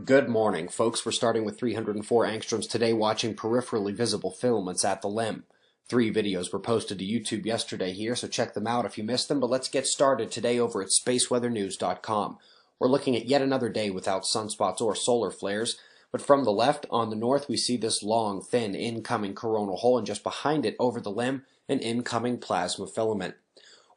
Good morning, folks. We're starting with 304 angstroms today, watching peripherally visible filaments at the limb. 3 videos were posted to YouTube yesterday here, so check them out if you missed them. But let's get started today over at spaceweathernews.com. We're looking at yet another day without sunspots or solar flares. But from the left, on the north, we see this long, thin, incoming coronal hole, and just behind it, over the limb, an incoming plasma filament.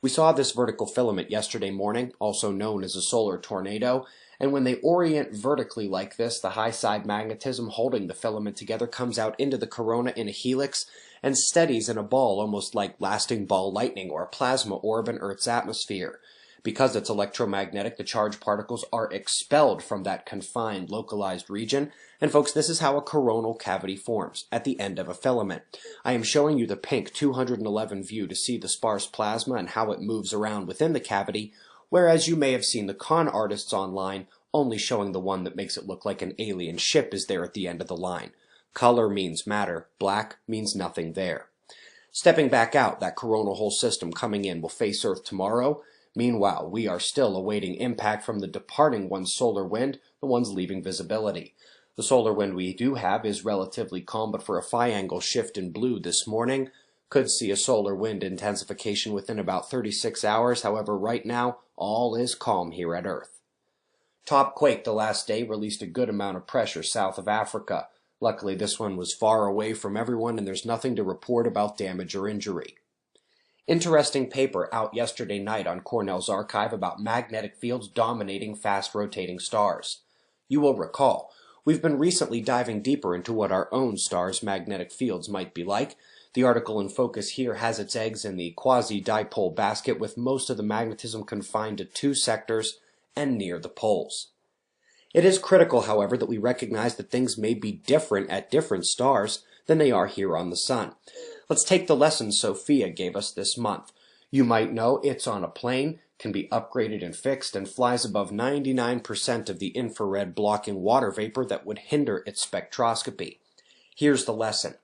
We saw this vertical filament yesterday morning, also known as a solar tornado, and when they orient vertically like this, the high side magnetism holding the filament together comes out into the corona in a helix and steadies in a ball, almost like lasting ball lightning or a plasma orb in Earth's atmosphere. Because it's electromagnetic, the charged particles are expelled from that confined, localized region. And folks, this is how a coronal cavity forms, at the end of a filament. I am showing you the pink 211 view to see the sparse plasma and how it moves around within the cavity, whereas you may have seen the con artists online only showing the one that makes it look like an alien ship is there at the end of the line. Color means matter, black means nothing there. Stepping back out, that coronal hole system coming in will face Earth tomorrow. Meanwhile, we are still awaiting impact from the departing one's solar wind, the one's leaving visibility. The solar wind we do have is relatively calm, but for a phi angle shift in blue this morning, could see a solar wind intensification within about 36 hours. However, right now, all is calm here at Earth. Top Quake the last day released a good amount of pressure south of Africa. Luckily, this one was far away from everyone, and there's nothing to report about damage or injury. Interesting paper out yesterday night on Cornell's archive about magnetic fields dominating fast-rotating stars. You will recall, we've been recently diving deeper into what our own star's magnetic fields might be like. The article in focus here has its eggs in the quasi-dipole basket, with most of the magnetism confined to 2 sectors and near the poles. It is critical, however, that we recognize that things may be different at different stars than they are here on the Sun. Let's take the lesson Sophia gave us this month. You might know it's on a plane, can be upgraded and fixed, and flies above 99% of the infrared blocking water vapor that would hinder its spectroscopy. Here's the lesson.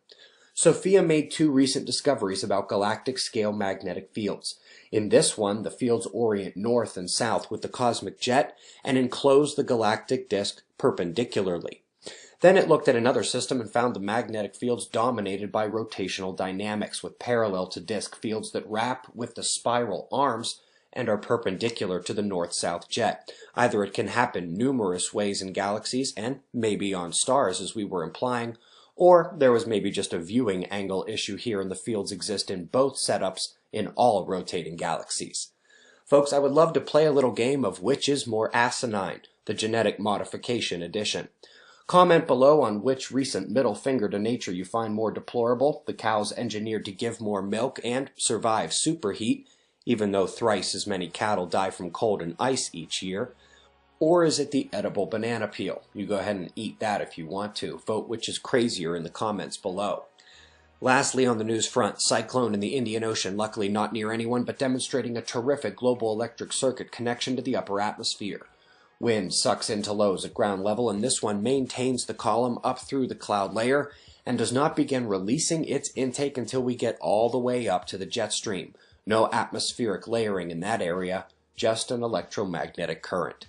Sophia made 2 recent discoveries about galactic scale magnetic fields. In this one, the fields orient north and south with the cosmic jet and enclose the galactic disk perpendicularly. Then it looked at another system and found the magnetic fields dominated by rotational dynamics, with parallel to disk fields that wrap with the spiral arms and are perpendicular to the north-south jet. Either it can happen numerous ways in galaxies, and maybe on stars as we were implying, or there was maybe just a viewing angle issue here and the fields exist in both setups in all rotating galaxies. Folks, I would love to play a little game of which is more asinine, the genetic modification edition. Comment below on which recent middle finger to nature you find more deplorable, the cows engineered to give more milk and survive superheat, even though thrice as many cattle die from cold and ice each year. Or is it the edible banana peel? You go ahead and eat that if you want to. Vote which is crazier in the comments below. Lastly, on the news front, cyclone in the Indian Ocean, luckily not near anyone, but demonstrating a terrific global electric circuit connection to the upper atmosphere. Wind sucks into lows at ground level, and this one maintains the column up through the cloud layer and does not begin releasing its intake until we get all the way up to the jet stream. No atmospheric layering in that area, just an electromagnetic current.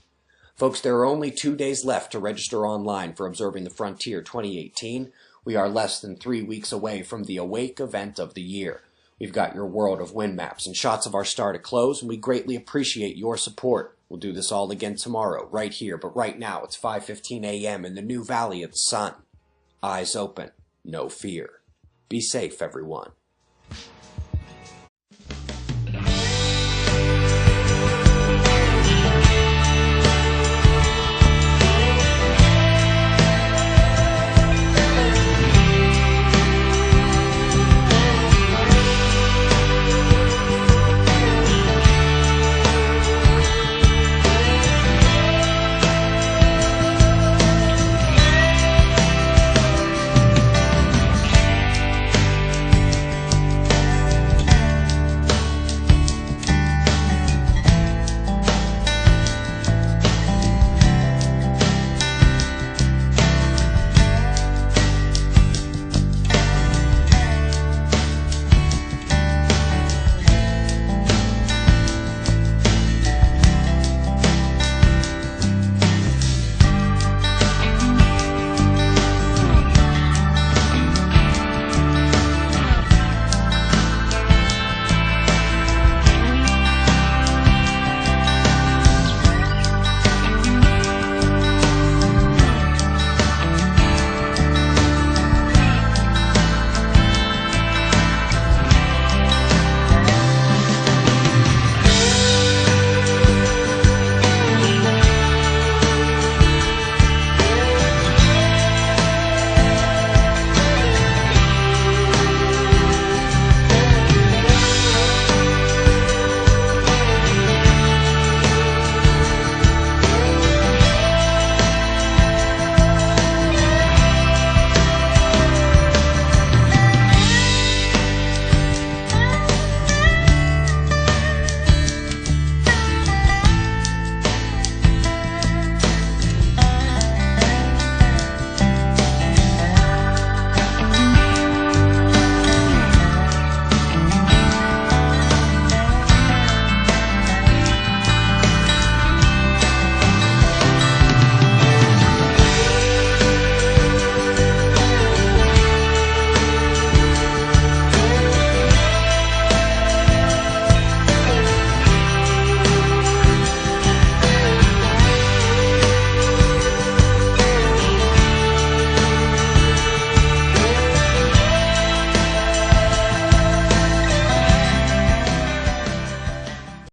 Folks, there are only 2 days left to register online for Observing the Frontier 2018. We are less than 3 weeks away from the Awake event of the year. We've got your world of wind maps and shots of our star to close, and we greatly appreciate your support. We'll do this all again tomorrow, right here, but right now it's 5:15 a.m. in the new Valley of the Sun. Eyes open, no fear. Be safe, everyone.